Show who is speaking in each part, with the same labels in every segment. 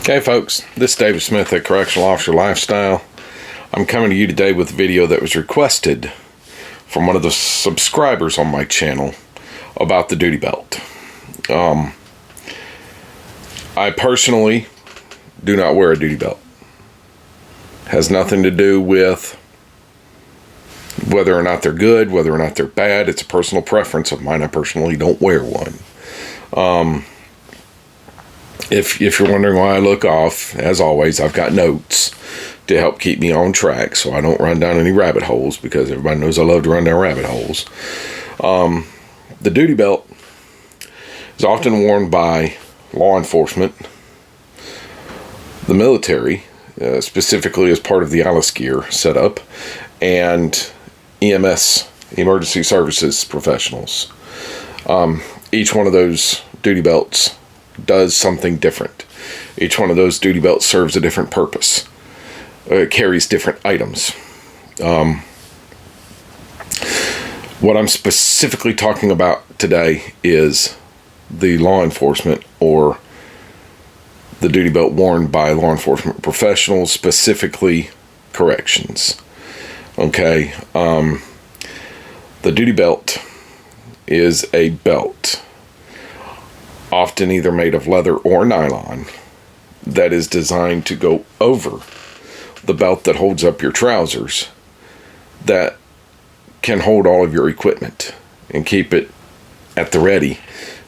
Speaker 1: Hey folks, this is David Smith at Correctional Officer Lifestyle. I'm coming to you today with a video that was requested from one of the subscribers on my channel about the duty belt. I personally do not wear a duty belt. Has nothing to do with whether or not they're good, whether or not they're bad. It's a personal preference of mine. I personally don't wear one. If you're wondering why I look off, as always, I've got notes to help keep me on track so I don't run down any rabbit holes, because everybody knows I love to run down rabbit holes. The duty belt is often worn by law enforcement, the military, specifically as part of the Alice gear setup, and EMS, emergency services professionals. Each one of those duty belts does something different. Each one of those duty belts serves a different purpose. It carries different items. What I'm specifically talking about today is the law enforcement, or the duty belt worn by law enforcement professionals, specifically corrections. Okay, the duty belt is a belt, often either made of leather or nylon, that is designed to go over the belt that holds up your trousers, that can hold all of your equipment and keep it at the ready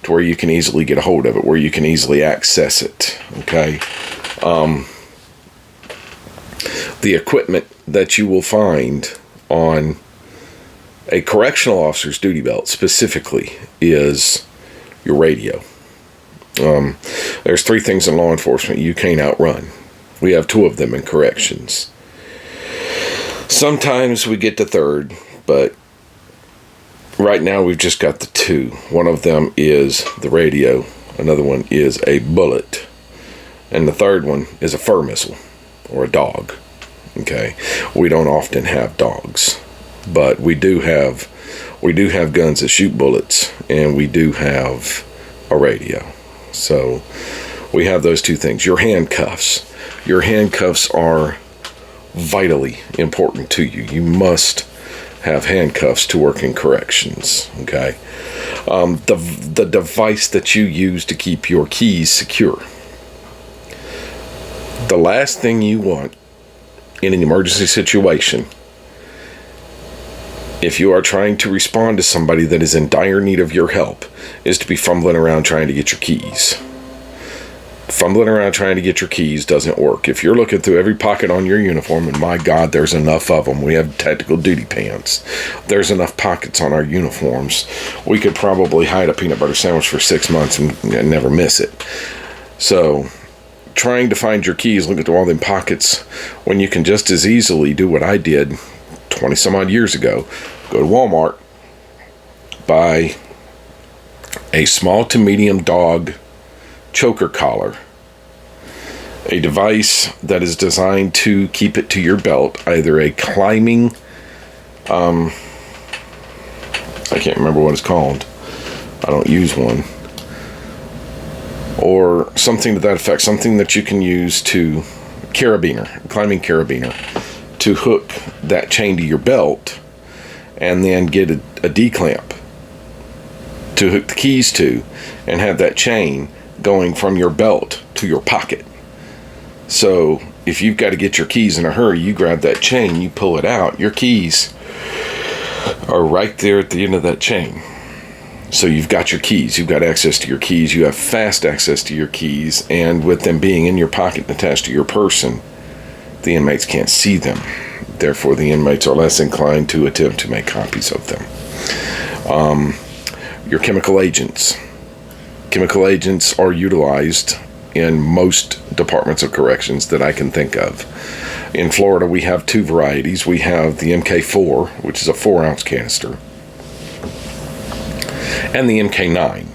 Speaker 1: to where you can easily get a hold of it, where you can easily access it. Okay, the equipment that you will find on a correctional officer's duty belt specifically is your radio. There's three things in law enforcement you can't outrun. We have two of them in corrections. Sometimes we get to third, but right now we've just got the two. One of them is the radio, another one is a bullet, and the third one is a fur missile or a dog. Okay, we don't often have dogs, but we do have guns that shoot bullets, and we do have a radio. So we have those two things. Your handcuffs are vitally important to you. You must have handcuffs to work in corrections. Okay, the device that you use to keep your keys secure. The last thing you want in an emergency situation, if you are trying to respond to somebody that is in dire need of your help, is to be fumbling around trying to get your keys. Fumbling around trying to get your keys doesn't work. If you're looking through every pocket on your uniform, and my God, there's enough of them. We have tactical duty pants. There's enough pockets on our uniforms. We could probably hide a peanut butter sandwich for 6 months and never miss it. So, trying to find your keys, looking through all them pockets, when you can just as easily do what I did 20 some odd years ago. Go to Walmart, buy a small to medium dog choker collar, a device that is designed to keep it to your belt, either a climbing, I can't remember what it's called, I don't use one, or something to that effect, something that you can use to climbing carabiner, to hook that chain to your belt, and then get a D-clamp to hook the keys to, and have that chain going from your belt to your pocket. So if you've got to get your keys in a hurry, you grab that chain, you pull it out, your keys are right there at the end of that chain. So you've got your keys, you've got access to your keys, you have fast access to your keys, and with them being in your pocket and attached to your person, the inmates can't see them. Therefore, the inmates are less inclined to attempt to make copies of them. Your chemical agents. Chemical agents are utilized in most departments of corrections that I can think of. In Florida, we have two varieties. We have the MK4, which is a 4-ounce canister, and the MK9,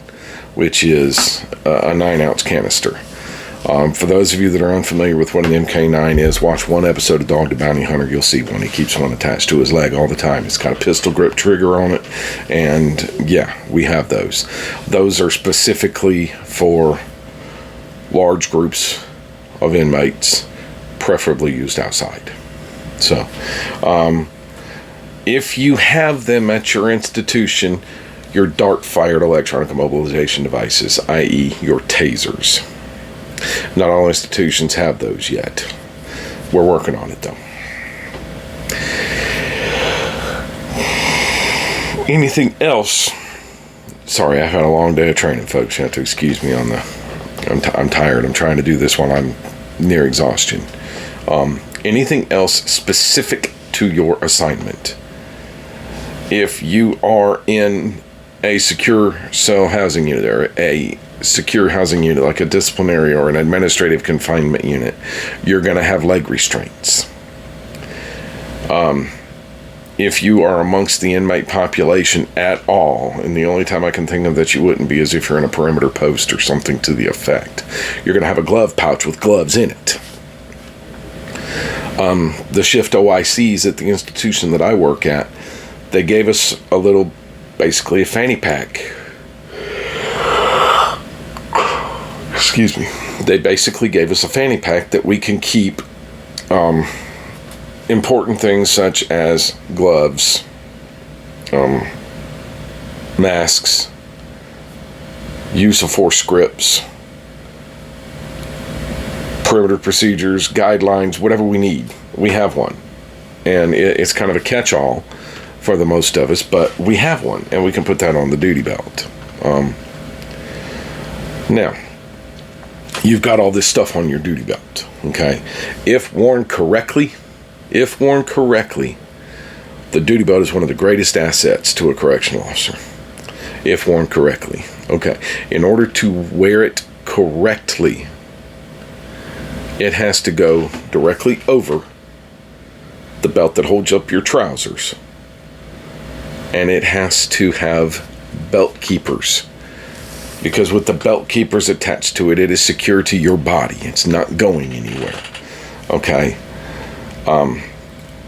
Speaker 1: which is a 9-ounce canister. For those of you that are unfamiliar with what an MK9 is, watch one episode of Dog the Bounty Hunter. You'll see one. He keeps one attached to his leg all the time. It's got a pistol grip trigger on it. And yeah, we have those. Those are specifically for large groups of inmates, preferably used outside. So, if you have them at your institution, your dart-fired electronic immobilization devices, i.e. your tasers. Not all institutions have those yet. We're working on it, though. Anything else? Sorry, I've had a long day of training, folks. You have to excuse me on the... I'm tired. I'm trying to do this while I'm near exhaustion. Anything else specific to your assignment? If you are in a secure cell housing unit or a secure housing unit like a disciplinary or an administrative confinement unit, you're going to have leg restraints. If you are amongst the inmate population at all, and the only time I can think of that you wouldn't be is if you're in a perimeter post or something to the effect, you're going to have a glove pouch with gloves in it. The shift OICs at the institution that I work at, they gave us a little, basically a fanny pack. Excuse me. They basically gave us a fanny pack that we can keep important things such as gloves, masks, use of force scripts, perimeter procedures, guidelines, whatever we need. We have one. And it's kind of a catch-all for the most of us, but we have one, and we can put that on the duty belt. Now, you've got all this stuff on your duty belt, okay? If worn correctly, the duty belt is one of the greatest assets to a correctional officer. If worn correctly, okay? In order to wear it correctly, it has to go directly over the belt that holds up your trousers. And it has to have belt keepers. Because with the belt keepers attached to it, it is secure to your body. It's not going anywhere. Okay?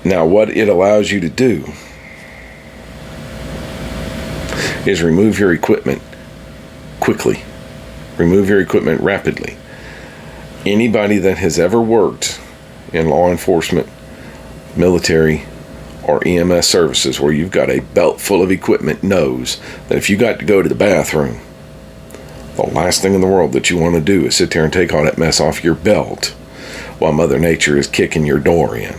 Speaker 1: Now, what it allows you to do is remove your equipment quickly. Remove your equipment rapidly. Anybody that has ever worked in law enforcement, military, or EMS services where you've got a belt full of equipment knows that if you got to go to the bathroom, the last thing in the world that you want to do is sit there and take all that mess off your belt while Mother Nature is kicking your door in.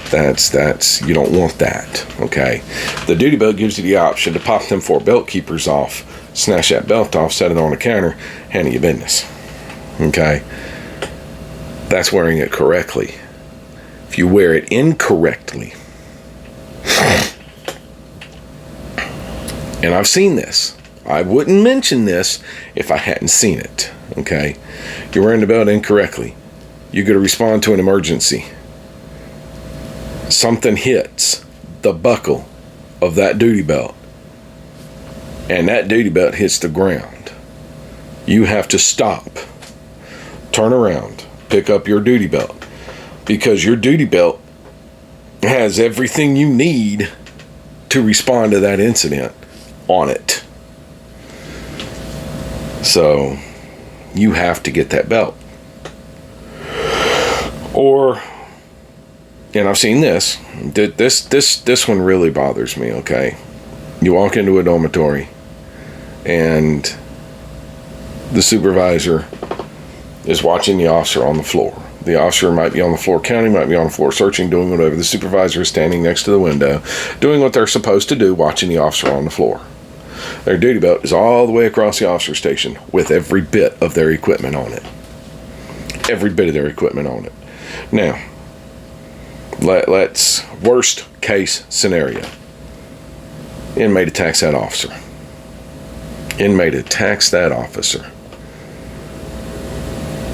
Speaker 1: That's you don't want that, okay? The duty belt gives you the option to pop them 4 belt keepers off, snatch that belt off, set it on the counter, handle your business, okay? That's wearing it correctly. If you wear it incorrectly, and I've seen this. I wouldn't mention this if I hadn't seen it, okay? You're wearing the belt incorrectly. You're going to respond to an emergency. Something hits the buckle of that duty belt, and that duty belt hits the ground. You have to stop, turn around, pick up your duty belt, because your duty belt has everything you need to respond to that incident on it. So you have to get that belt. Or, and I've seen this one really bothers me, okay? You walk into a dormitory and the supervisor is watching the officer on the floor. The officer might be on the floor counting, might be on the floor searching, doing whatever. The supervisor is standing next to the window, doing what they're supposed to do, watching the officer on the floor. Their duty belt is all the way across the officer station with every bit of their equipment on it. Every bit of their equipment on it. Now, let's, worst case scenario. Inmate attacks that officer. Inmate attacks that officer.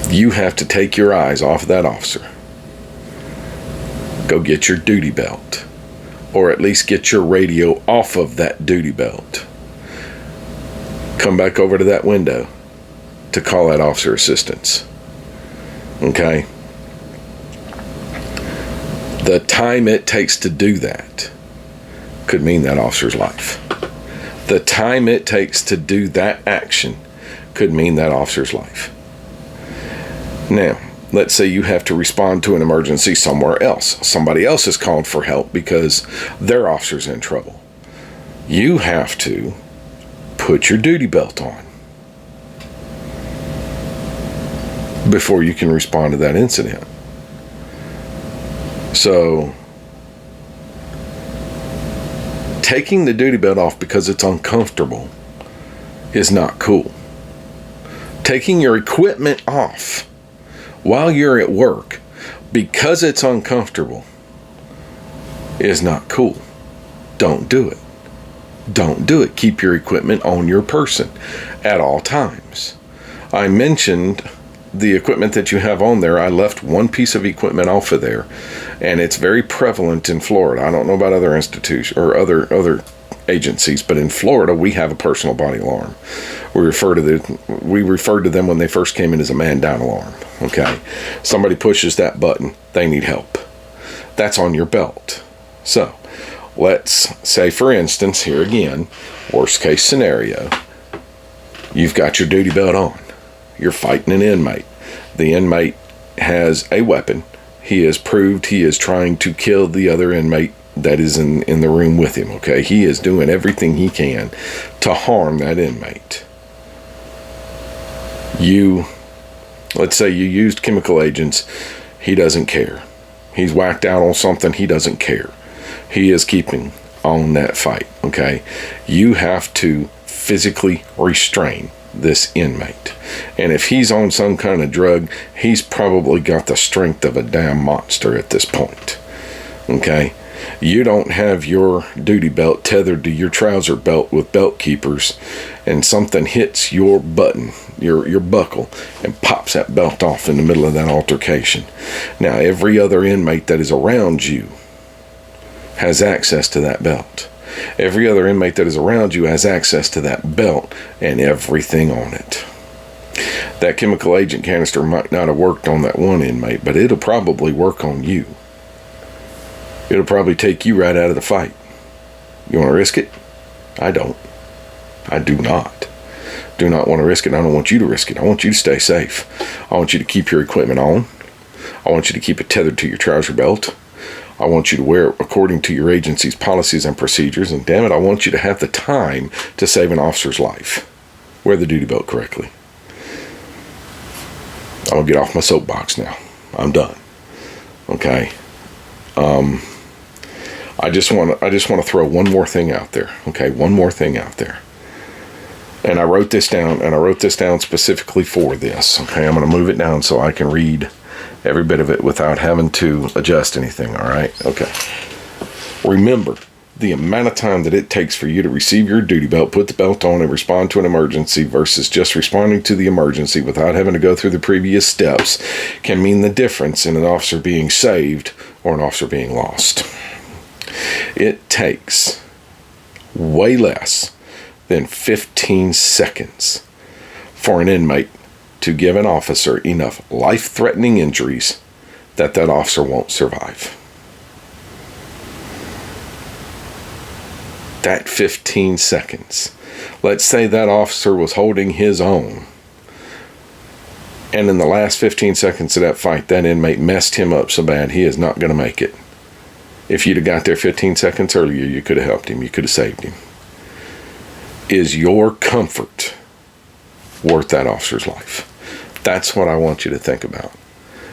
Speaker 1: You have to take your eyes off of that officer. Go get your duty belt. Or at least get your radio off of that duty belt. Come back over to that window to call that officer assistance. Okay? The time it takes to do that could mean that officer's life. The time it takes to do that action could mean that officer's life. Now, Let's say you have to respond to an emergency somewhere else. Somebody else is called for help because their officer's in trouble. You have to put your duty belt on before you can respond to that incident. So, taking the duty belt off because it's uncomfortable is not cool. Taking your equipment off while you're at work because it's uncomfortable is not cool. Don't do it. Don't do it. Keep your equipment on your person at all times. I mentioned the equipment that you have on there. I left one piece of equipment off of there, and it's very prevalent in Florida. I don't know about other institutions or other agencies, but in Florida we have a personal body alarm. We referred to them when they first came in as a man down alarm. Okay, somebody pushes that button, they need help. That's on your belt. So let's say, for instance, here again, worst case scenario, you've got your duty belt on. You're fighting an inmate. The inmate has a weapon. He has proved he is trying to kill the other inmate that is in the room with him. Okay, he is doing everything he can to harm that inmate. Let's say you used chemical agents. He doesn't care. He's whacked out on something. He doesn't care. He is keeping on that fight. Okay, you have to physically restrain this inmate, and if he's on some kind of drug, he's probably got the strength of a damn monster at this point. Okay, you don't have your duty belt tethered to your trouser belt with belt keepers, and something hits your button, your buckle, and pops that belt off in the middle of that altercation. Now every other inmate that is around you has access to that belt. Every other inmate that is around you has access to that belt and everything on it. That chemical agent canister might not have worked on that one inmate, but it'll probably work on you. It'll probably take you right out of the fight. You want to risk it? I don't. I do not. Do not want to risk it. I don't want you to risk it. I want you to stay safe. I want you to keep your equipment on. I want you to keep it tethered to your trouser belt. I want you to wear it according to your agency's policies and procedures. And damn it, I want you to have the time to save an officer's life. Wear the duty belt correctly. I'll get off my soapbox now. I'm done. Okay. I just want to throw one more thing out there. Okay, one more thing out there. And I wrote this down, specifically for this. Okay, I'm going to move it down so I can read every bit of it without having to adjust anything. All right. Okay. Remember the amount of time that it takes for you to receive your duty belt, put the belt on, and respond to an emergency versus just responding to the emergency without having to go through the previous steps can mean the difference in an officer being saved or an officer being lost. It takes way less than 15 seconds for an inmate to give an officer enough life-threatening injuries that officer won't survive. That 15 seconds. Let's say that officer was holding his own, and in the last 15 seconds of that fight, that inmate messed him up so bad he is not going to make it. If you'd have got there 15 seconds earlier, you could have helped him. You could have saved him. Is your comfort worth that officer's life? That's what I want you to think about.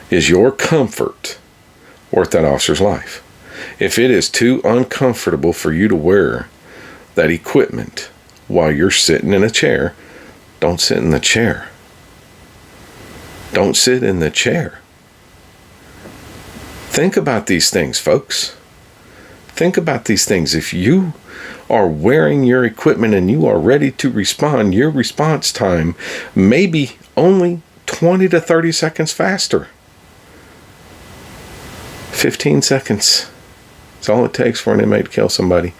Speaker 1: Is your comfort worth that officer's life? If it is too uncomfortable for you to wear that equipment while you're sitting in a chair, don't sit in the chair. Don't sit in the chair. Think about these things, folks. Think about these things. If you are wearing your equipment and you are ready to respond, your response time may be only 20 to 30 seconds faster. 15 seconds. That's all it takes for an inmate to kill somebody.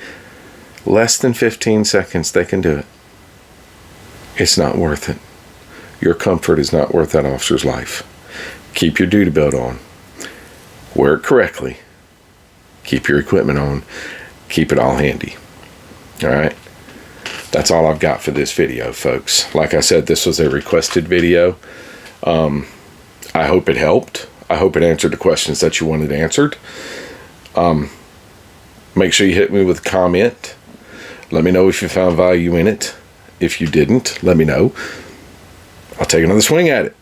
Speaker 1: Less than 15 seconds, they can do it. It's not worth it. Your comfort is not worth that officer's life. Keep your duty belt on. Wear it correctly. Keep your equipment on. Keep it all handy. All right? That's all I've got for this video, folks. Like I said, this was a requested video. I hope it helped. I hope it answered the questions that you wanted answered. Make sure you hit me with a comment. Let me know if you found value in it. If you didn't, let me know. I'll take another swing at it.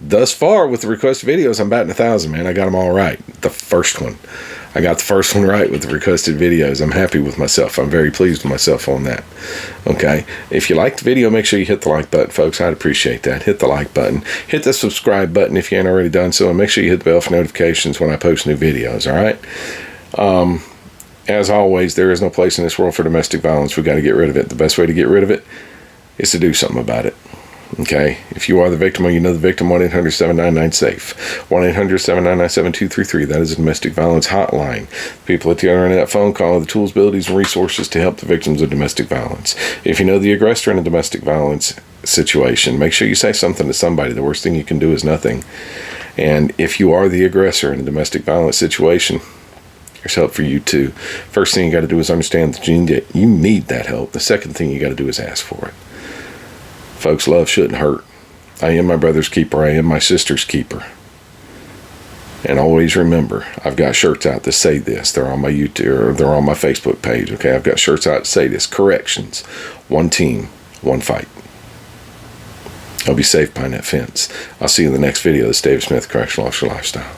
Speaker 1: Thus far, with the requested videos, I'm batting 1,000, man. I got them all right. The first one. I got the first one right with the requested videos. I'm happy with myself. I'm very pleased with myself on that. Okay. If you liked the video, make sure you hit the like button, folks. I'd appreciate that. Hit the like button. Hit the subscribe button if you ain't already done so. And make sure you hit the bell for notifications when I post new videos. All right. As always, there is no place in this world for domestic violence. We got to get rid of it. The best way to get rid of it is to do something about it. Okay, if you are the victim or you know the victim, 1-800-799-SAFE, 1-800-799-7233. That is a domestic violence hotline. People at the other end of that phone call have the tools, abilities, and resources to help the victims of domestic violence. If you know the aggressor in a domestic violence situation, make sure you say something to somebody. The worst thing you can do is nothing. And if you are the aggressor in a domestic violence situation, there's help for you too. First thing you got to do is understand that you need that help. The second thing you got to do is ask for it. Folks, love shouldn't hurt. I am my brother's keeper. I am my sister's keeper. And always remember, I've got shirts out that say this. They're on my YouTube, or they're on my Facebook page. Okay, I've got shirts out that say this. Corrections. One team, one fight. I'll be safe behind that fence. I'll see you in the next video. This is David Smith, Correctional Officer Lifestyle.